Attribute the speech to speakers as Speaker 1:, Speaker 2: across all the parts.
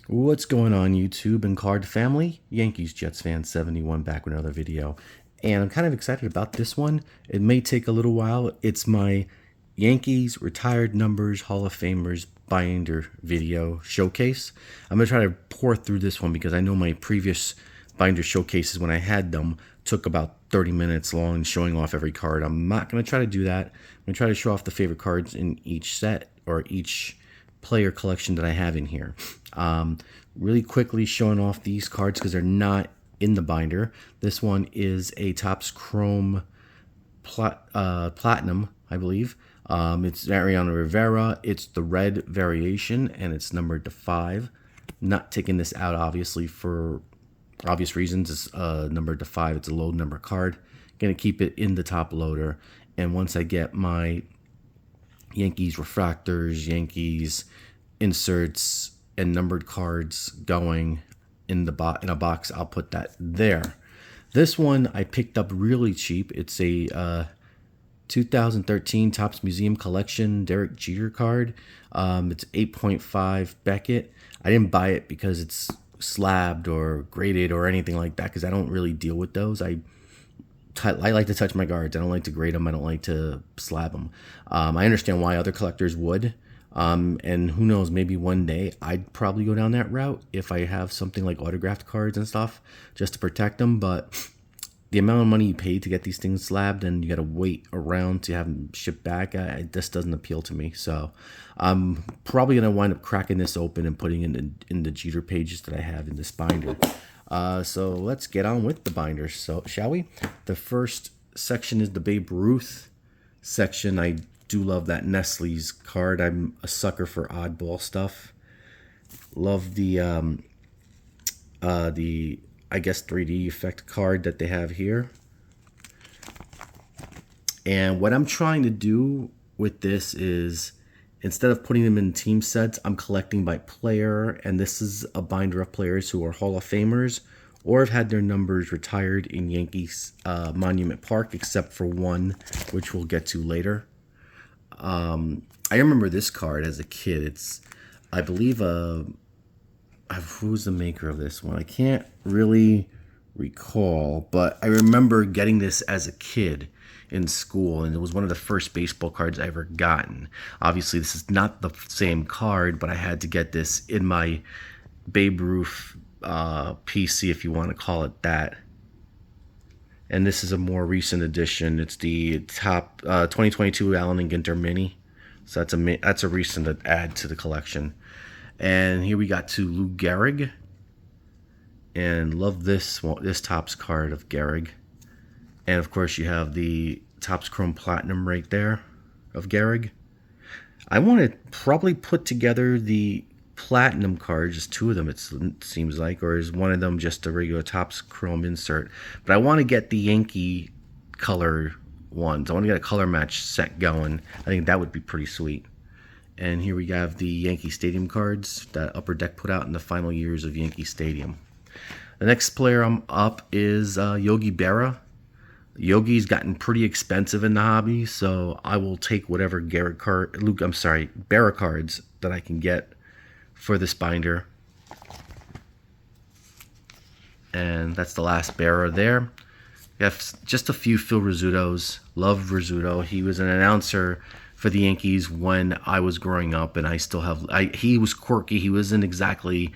Speaker 1: What's going on, YouTube and card family? Yankees Jets fan 71 back with another video. And I'm kind of excited about this one. It may take a little while. It's my Yankees Retired Numbers Hall of Famers binder video showcase. I'm going to try to pour through this one because I know my previous binder showcases when I had them took about 30 minutes long showing off every card. I'm not going to try to do that. I'm going to try to show off the favorite cards in each set or each player collection that I have in here. Really quickly showing off these cards because they're not in the binder. This one is a Topps Chrome Platinum, I believe. It's Mariano Rivera. It's the red variation, and it's numbered to 5. Not taking this out, obviously, for obvious reasons. It's numbered to 5. It's a low number card. Going to keep it in the top loader. And once I get my Yankees refractors, Yankees inserts, and numbered cards going in a box, I'll put that there. This one I picked up really cheap. It's a 2013 Topps Museum Collection Derek Jeter card. It's 8.5 Beckett. I didn't buy it because it's slabbed or graded or anything like that because I don't really deal with those. I like to touch my cards. I don't like to grade them. I don't like to slab them. I understand why other collectors would. And who knows, maybe one day I'd probably go down that route if I have something like autographed cards and stuff just to protect them. But the amount of money you pay to get these things slabbed and you got to wait around to have them shipped back, this doesn't appeal to me. So I'm probably going to wind up cracking this open and putting it in the Jeter pages that I have in this binder. So let's get on with the binder. So shall we? The first section is the Babe Ruth section. I do love that Nestle's card. I'm a sucker for oddball stuff. Love the I guess 3D effect card that they have here. And what I'm trying to do with this is, instead of putting them in team sets, I'm collecting by player, and this is a binder of players who are Hall of Famers or have had their numbers retired in Yankees Monument Park, except for one, which we'll get to later. I remember this card as a kid. It's, I believe, who's the maker of this one? I can't really recall, but I remember getting this as a kid in school, and it was one of the first baseball cards I ever gotten. Obviously, this is not the same card, but I had to get this in my Babe Ruth PC, if you want to call it that. And this is a more recent edition. It's the top 2022 Allen and Ginter Mini. So that's a recent add to the collection. And here we got to Lou Gehrig. And love this Topps card of Gehrig. And of course you have the Topps Chrome Platinum right there of Gehrig. I want to probably put together the Platinum card, just two of them it seems like, or is one of them just a regular Topps Chrome insert. But I want to get the Yankee color ones. I want to get a color match set going. I think that would be pretty sweet. And here we have the Yankee Stadium cards that Upper Deck put out in the final years of Yankee Stadium. The next player I'm up is Yogi Berra. Yogi's gotten pretty expensive in the hobby, so I will take whatever Berra cards that I can get for this binder. And that's the last Berra there. We have just a few Phil Rizzuto's. Love Rizzuto. He was an announcer for the Yankees when I was growing up, and I still have. He was quirky. He wasn't exactly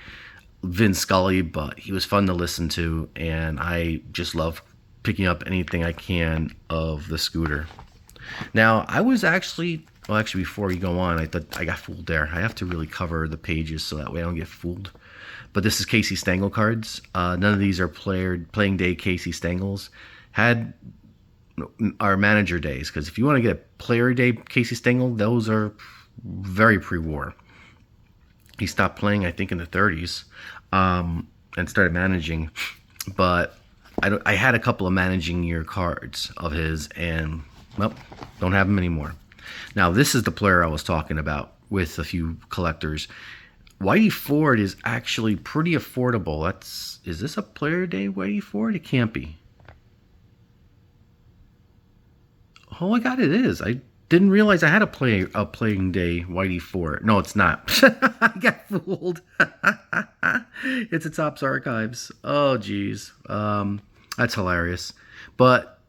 Speaker 1: Vin Scully, but he was fun to listen to, and I just love picking up anything I can of the scooter. Now, I was actually, before you go on, I thought I got fooled there. I have to really cover the pages so that way I don't get fooled. But this is Casey Stengel cards. None of these are playing day Casey Stengels. Had our manager days, because if you want to get a player day Casey Stengel, those are very pre-war. He stopped playing, I think, in the 30s and started managing. But I had a couple of managing year cards of his, and, well, don't have them anymore. Now, this is the player I was talking about with a few collectors. Whitey Ford is actually pretty affordable. Is this a player day Whitey Ford? It can't be. Oh my God, it is. Didn't realize I had a playing day Whitey 4. No, it's not. I got fooled. It's a Topps Archives. Oh, geez. That's hilarious. But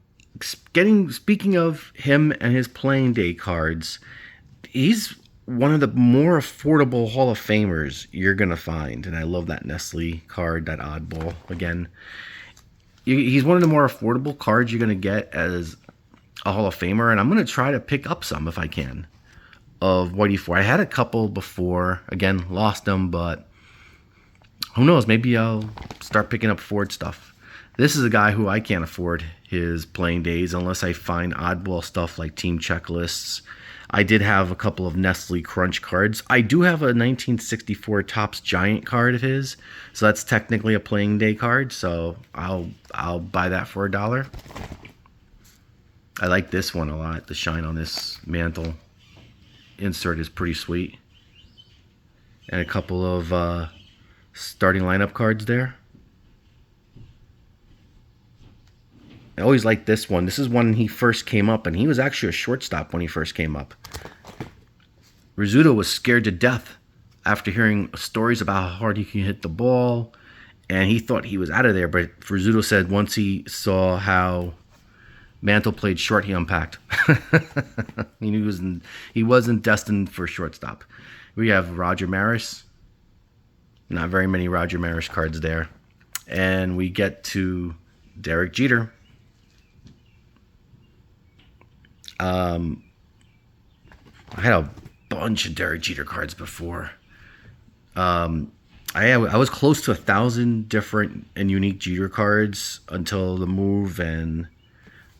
Speaker 1: speaking of him and his playing day cards, he's one of the more affordable Hall of Famers you're gonna find, and I love that Nestle card, that oddball. Again, he's one of the more affordable cards you're gonna get as a Hall of Famer, and I'm gonna try to pick up some if I can of Whitey 4. I had a couple before, again, lost them, but who knows? Maybe I'll start picking up Ford stuff. This is a guy who I can't afford his playing days unless I find oddball stuff like team checklists. I did have a couple of Nestle Crunch cards. I do have a 1964 Topps Giant card of his, so that's technically a playing day card. So I'll buy that for $1. I like this one a lot. The shine on this mantle insert is pretty sweet, and a couple of starting lineup cards there. I always liked this one. This is when he first came up, and he was actually a shortstop when he first came up. Rizzuto was scared to death after hearing stories about how hard he can hit the ball, and he thought he was out of there. But Rizzuto said once he saw how Mantle played short, he unpacked. He wasn't destined for shortstop. We have Roger Maris. Not very many Roger Maris cards there. And we get to Derek Jeter. I had a bunch of Derek Jeter cards before. I was close to 1,000 different and unique Jeter cards until the move and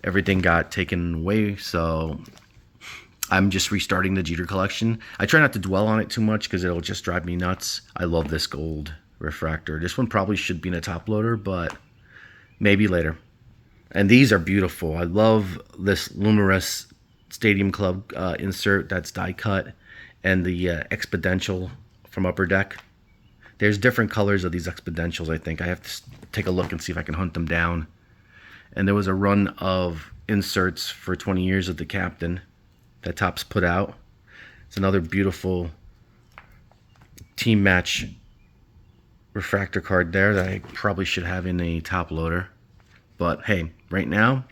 Speaker 1: everything got taken away. So I'm just restarting the Jeter collection. I try not to dwell on it too much because it'll just drive me nuts. I love this gold refractor. This one probably should be in a top loader, but maybe later. And these are beautiful. I love this Luminous Stadium Club insert that's die cut, and the Exponential from Upper Deck. There's different colors of these Exponentials, I think. I have to take a look and see if I can hunt them down. And there was a run of inserts for 20 years of the Captain that Topps put out. It's another beautiful team match refractor card there that I probably should have in a top loader. But hey, right now,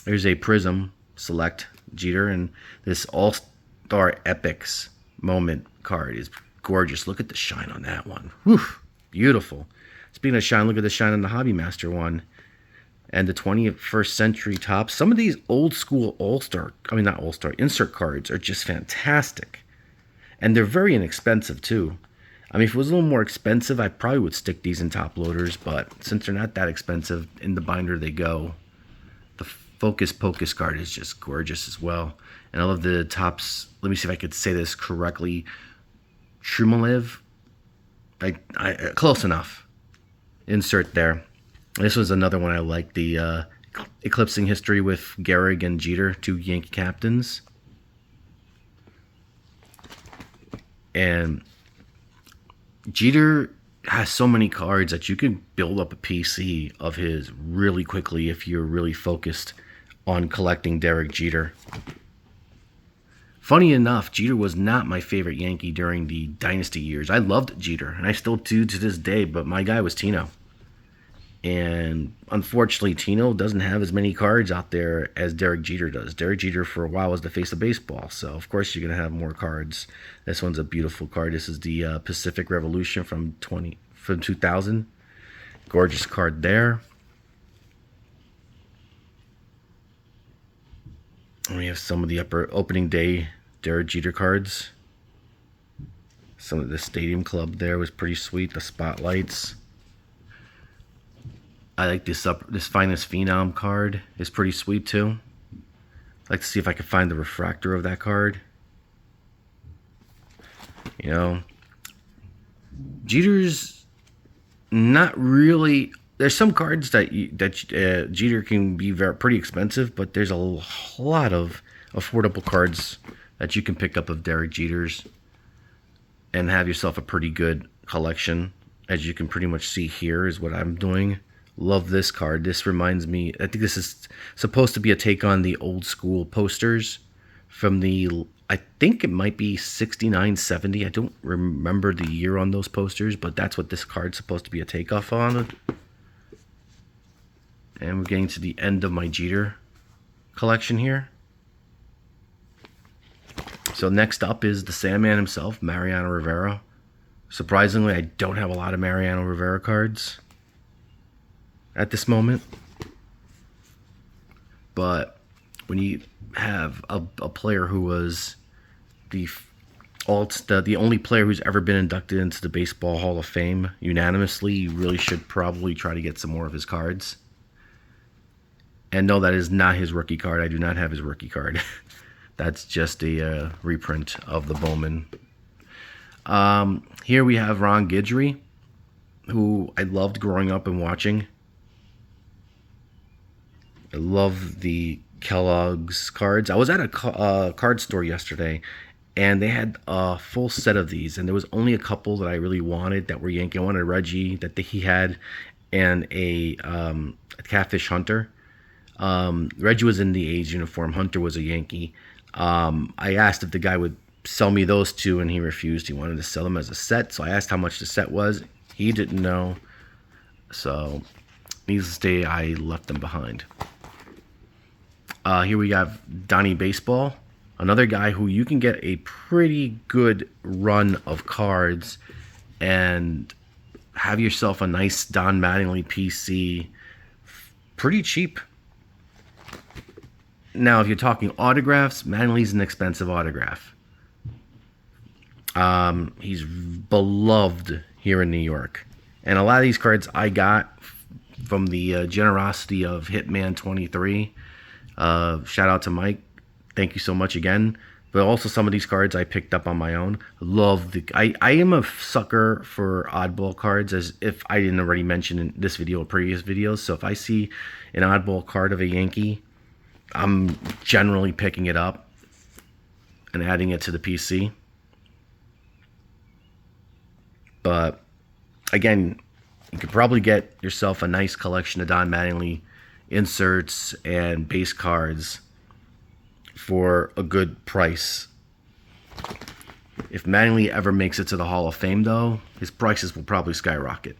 Speaker 1: there's a Prism Select Jeter, and this All-Star Epics Moment card is gorgeous. Look at the shine on that one. Whew, beautiful. Speaking of shine, look at the shine on the Hobby Master one. And the 21st Century Topps. Some of these old school insert cards are just fantastic. And they're very inexpensive too. I mean, if it was a little more expensive, I probably would stick these in top loaders, but since they're not that expensive, in the binder they go. The Focus Pocus card is just gorgeous as well. And I love the Topps, let me see if I could say this correctly, Shumalev. Close enough. Insert there. This was another one I liked, the Eclipsing History with Gehrig and Jeter, two Yankee captains. And Jeter has so many cards that you can build up a PC of his really quickly if you're really focused on collecting Derek Jeter. Funny enough, Jeter was not my favorite Yankee during the dynasty years. I loved Jeter, and I still do to this day, but my guy was Tino. And unfortunately, Tino doesn't have as many cards out there as Derek Jeter does. Derek Jeter, for a while, was the face of baseball. So, of course, you're going to have more cards. This one's a beautiful card. This is the Pacific Revolution from 2000. Gorgeous card there. And we have some of the opening day Derek Jeter cards. Some of the Stadium Club there was pretty sweet. The spotlights. I like this Finest Phenom card. It's pretty sweet too. I'd like to see if I can find the refractor of that card. You know, Jeter's not really. There's some cards that Jeter can be pretty expensive, but there's a lot of affordable cards that you can pick up of Derek Jeter's and have yourself a pretty good collection. As you can pretty much see here is what I'm doing. Love this card. This reminds me, I think this is supposed to be a take on the old school posters from the, I think it might be 69, 70. I don't remember the year on those posters, but that's what this card's supposed to be a takeoff on. And we're getting to the end of my Jeter collection here. So next up is the Sandman himself, Mariano Rivera. Surprisingly, I don't have a lot of Mariano Rivera cards at this moment. But when you have a player who was the only player who's ever been inducted into the Baseball Hall of Fame unanimously, you really should probably try to get some more of his cards. And no, that is not his rookie card. I do not have his rookie card. That's just a reprint of the Bowman. Here we have Ron Guidry, who I loved growing up and watching. I love the Kellogg's cards. I was at a card store yesterday, and they had a full set of these, and there was only a couple that I really wanted that were Yankee. I wanted Reggie that he had, and a Catfish Hunter. Reggie was in the A's uniform. Hunter was a Yankee. I asked if the guy would sell me those two, and he refused. He wanted to sell them as a set, so I asked how much the set was. He didn't know, so needless to say, I left them behind. Here we have Donnie Baseball, another guy who you can get a pretty good run of cards and have yourself a nice Don Mattingly PC pretty cheap. Now, if you're talking autographs, Mattingly's an expensive autograph. He's beloved here in New York. And a lot of these cards I got from the generosity of Hitman 23. Shout out to Mike. Thank you so much again. But also some of these cards I picked up on my own. I am a sucker for oddball cards, as if I didn't already mention in this video or previous videos. So if I see an oddball card of a Yankee, I'm generally picking it up and adding it to the PC. But again, you could probably get yourself a nice collection of Don Mattingly inserts and base cards for a good price. If Mattingly ever makes it to the Hall of Fame, though, his prices will probably skyrocket.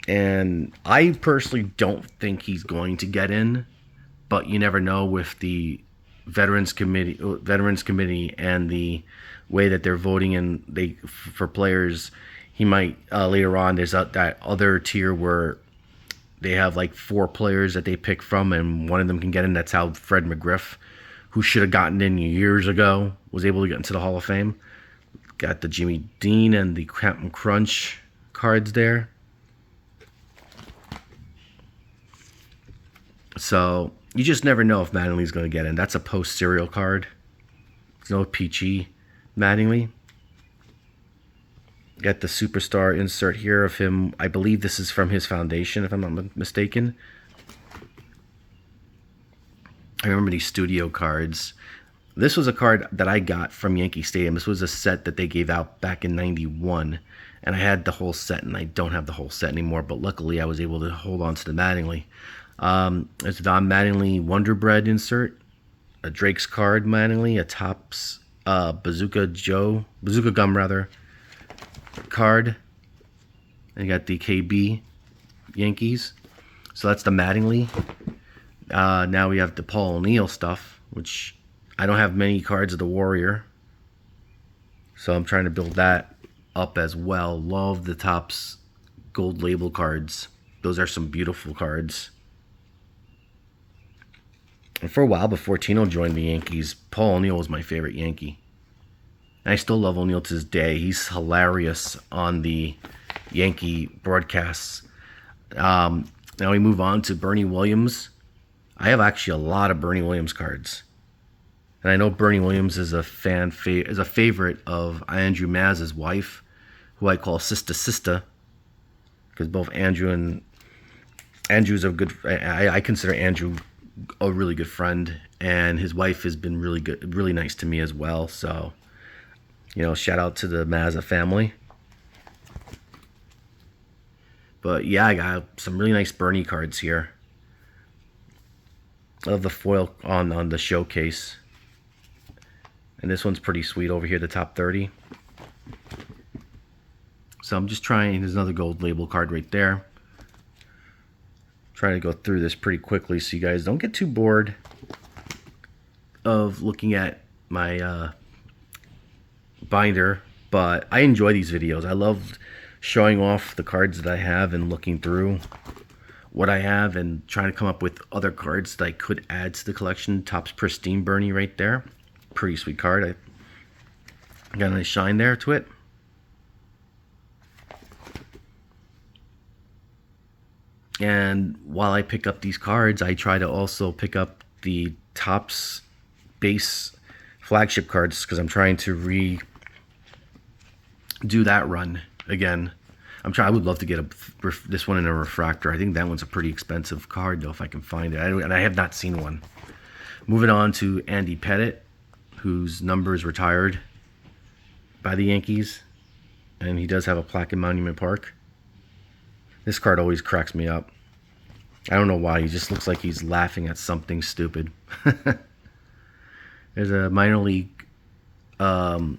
Speaker 1: And I personally don't think he's going to get in, but you never know with the Veterans Committee and the way that they're voting in for players. He might later on. There's that other tier where they have like 4 players that they pick from, and one of them can get in. That's how Fred McGriff, who should have gotten in years ago, was able to get into the Hall of Fame. Got the Jimmy Dean and the Captain Crunch cards there. So you just never know if Mattingly's going to get in. That's a post-serial card. There's no Peachy Mattingly. Got the superstar insert here of him. I believe this is from his foundation, if I'm not mistaken. I remember these studio cards. This was a card that I got from Yankee Stadium. This was a set that they gave out back in '91. And I had the whole set, and I don't have the whole set anymore. But luckily, I was able to hold on to the Mattingly. There's a Don Mattingly Wonder Bread insert. A Drake's card Mattingly. A Topps Bazooka Gum, rather, card. And you got the KB Yankees. So that's the Mattingly. Now we have the Paul O'Neill stuff, which I don't have many cards of the Warrior. So I'm trying to build that up as well. Love the Topps gold label cards. Those are some beautiful cards. And for a while before Tino joined the Yankees, Paul O'Neill was my favorite Yankee. And I still love O'Neill to this day. He's hilarious on the Yankee broadcasts. Now we move on to Bernie Williams. I have actually a lot of Bernie Williams cards. And I know Bernie Williams is a favorite of Andrew Maz's wife, who I call Sista Sista, because both Andrew's a good. I consider Andrew a really good friend, and his wife has been really good, really nice to me as well. So, shout out to the Mazza family. But yeah, I got some really nice Bernie cards here. of the foil on the showcase. And this one's pretty sweet over here, the top 30. So I'm just trying, there's another gold label card right there. Trying to go through this pretty quickly so you guys don't get too bored of looking at my binder. But I enjoy these videos. I love showing off the cards that I have and looking through what I have and trying to come up with other cards that I could add to the collection. Topps Pristine Bernie right there. Pretty sweet card. I got a nice shine there to it. And while I pick up these cards, I try to also pick up the Topps base flagship cards because I'm trying to redo that run again. I would love to get this one in a refractor. I think that one's a pretty expensive card though, if I can find it. And I have not seen one. Moving on to Andy Pettitte, whose number is retired by the Yankees, and he does have a plaque in Monument Park. This card always cracks me up. I don't know why. He just looks like he's laughing at something stupid. There's a minor league Andy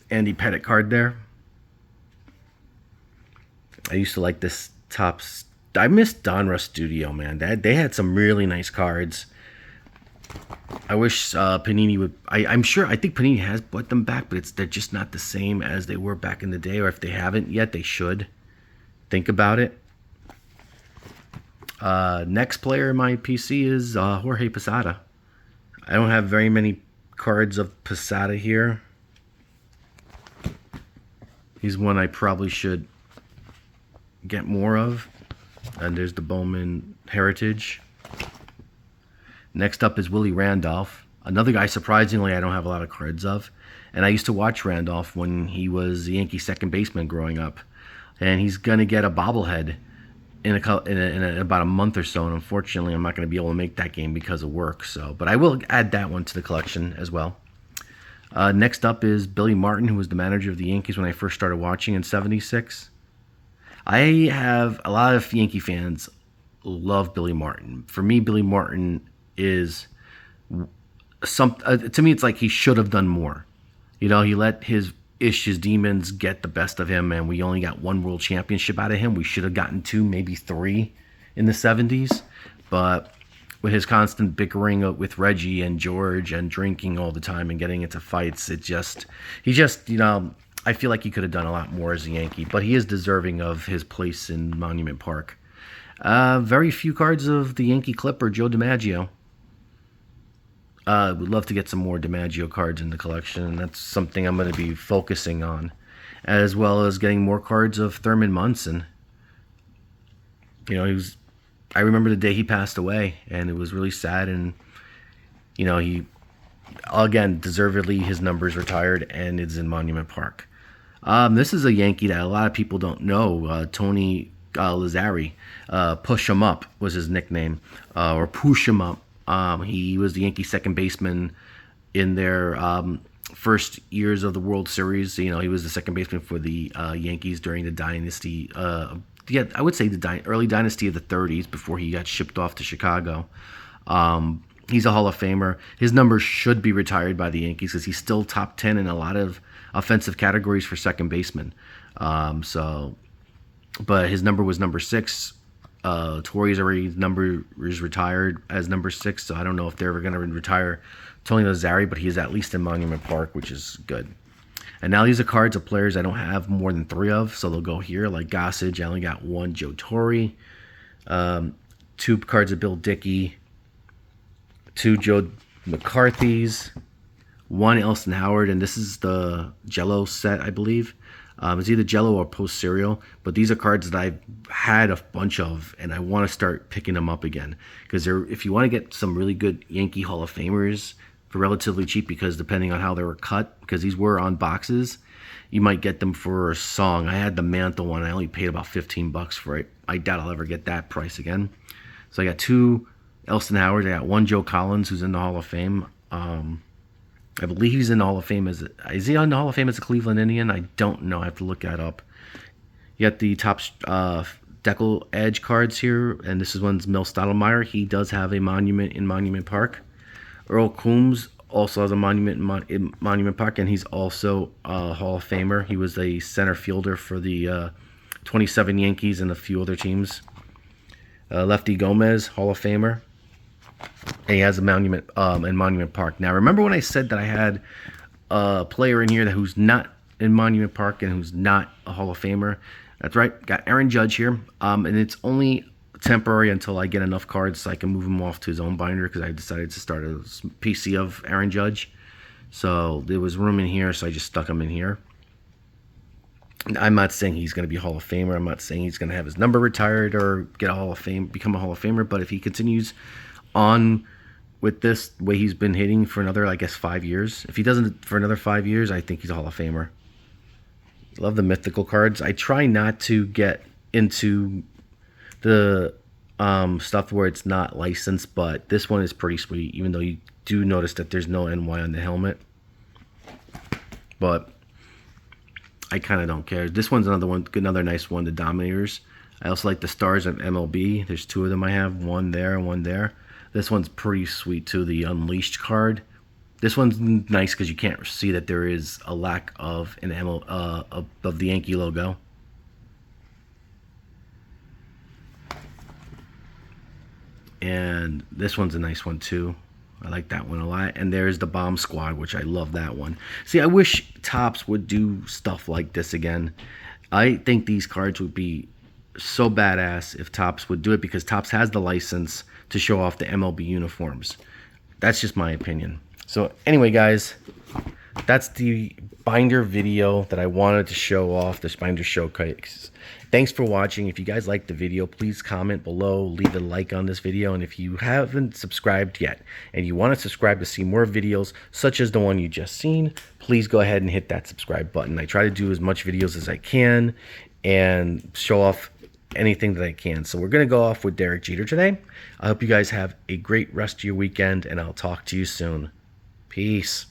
Speaker 1: Pettitte card there. I used to like this Topps. I miss Donruss Studio, man. They had some really nice cards. I wish Panini would. I think Panini has brought them back, but they're just not the same as they were back in the day. Or if they haven't yet, they should think about it. Next player in my PC is Jorge Posada. I don't have very many cards of Posada here. He's one I probably should get more of. And there's the Bowman Heritage. Next up is Willie Randolph. Another guy, surprisingly, I don't have a lot of cards of. And I used to watch Randolph when he was the Yankee second baseman growing up. And he's going to get a bobblehead in about a month or so. And unfortunately, I'm not going to be able to make that game because of work. But I will add that one to the collection as well. Next up is Billy Martin, who was the manager of the Yankees when I first started watching in '76. I have a lot of Yankee fans love Billy Martin. For me, Billy Martin is to me, it's like he should have done more. You know, he let his demons get the best of him, and we only got one world championship out of him. We should have gotten 2, maybe 3 in the '70s. But with his constant bickering with Reggie and George and drinking all the time and getting into fights, I feel like he could have done a lot more as a Yankee, but he is deserving of his place in Monument Park. Very few cards of the Yankee Clipper, Joe DiMaggio. Would love to get some more DiMaggio cards in the collection, and that's something I'm going to be focusing on, as well as getting more cards of Thurman Munson. You know, I remember the day he passed away, and it was really sad, and, you know, he, again, deservedly, his number's retired, and it's in Monument Park. This is a Yankee that a lot of people don't know. Tony Lazzari, Push 'em Up was his nickname, or Push 'em Up. He was the Yankee second baseman in their first years of the World Series. You know, he was the second baseman for the Yankees during the dynasty. I would say the early dynasty of the '30s before he got shipped off to Chicago. He's a Hall of Famer. His number should be retired by the Yankees because he's still top 10 in a lot of offensive categories for second baseman. But his number was number 6. Torre's number is retired as number 6, so I don't know if they're ever going to retire Tony Lazzari, but he's at least in Monument Park, which is good. And now these are cards of players I don't have more than 3 of, so they'll go here, like Gossage. I only got 1 Joe Torre, 2 cards of Bill Dickey, 2 Joe McCarthy's, 1 Elston Howard, and this is the Jello set, I believe. It's either Jello or Post Cereal, but these are cards that I've had a bunch of, and I want to start picking them up again. Because if you want to get some really good Yankee Hall of Famers for relatively cheap, because depending on how they were cut, because these were on boxes, you might get them for a song. I had the Mantle one. I only paid about $15 for it. I doubt I'll ever get that price again. So I got 2 Elston Howard. I got 1 Joe Collins, who's in the Hall of Fame. I believe he's in the Hall of Fame is he on the Hall of Fame as a Cleveland Indian? I don't know. I have to look that up. You got the Topps decal edge cards here, and this is one's Mel Stottlemyre. He does have a monument in Monument Park. Earl Coombs also has a monument in Monument Park, and he's also a Hall of Famer. He was a center fielder for the 27 Yankees and a few other teams. Lefty Gomez, Hall of Famer. And he has a monument in Monument Park. Now, remember when I said that I had a player in here who's not in Monument Park and who's not a Hall of Famer? That's right. Got Aaron Judge here. And it's only temporary until I get enough cards so I can move him off to his own binder, because I decided to start a PC of Aaron Judge. So there was room in here, so I just stuck him in here. I'm not saying he's going to be a Hall of Famer. I'm not saying he's going to have his number retired or get a Hall of Fame, become a Hall of Famer. But if he continues on with this way he's been hitting for another, I guess, 5 years. If he doesn't for another 5 years, I think he's a Hall of Famer. Love the mythical cards. I try not to get into the stuff where it's not licensed, but this one is pretty sweet, even though you do notice that there's no NY on the helmet. But I kind of don't care. This one's another nice one, the Dominators. I also like the Stars of MLB. There's two of them I have, one there and one there. This one's pretty sweet too, the Unleashed card. This one's nice because you can't see that there is a lack of an of the Yankee logo. And this one's a nice one too. I like that one a lot. And there's the Bomb Squad, which I love that one. See, I wish Topps would do stuff like this again. I think these cards would be so badass if Topps would do it, because Topps has the license to show off the MLB uniforms. That's just my opinion. So anyway, guys, that's the binder video that I wanted to show off, this binder showcase. Thanks for watching. If you guys liked the video, please comment below, leave a like on this video, and if you haven't subscribed yet and you want to subscribe to see more videos such as the one you just seen, please go ahead and hit that subscribe button. I try to do as much videos as I can and show off anything that I can. So we're going to go off with Derek Jeter today. I hope you guys have a great rest of your weekend, and I'll talk to you soon. Peace.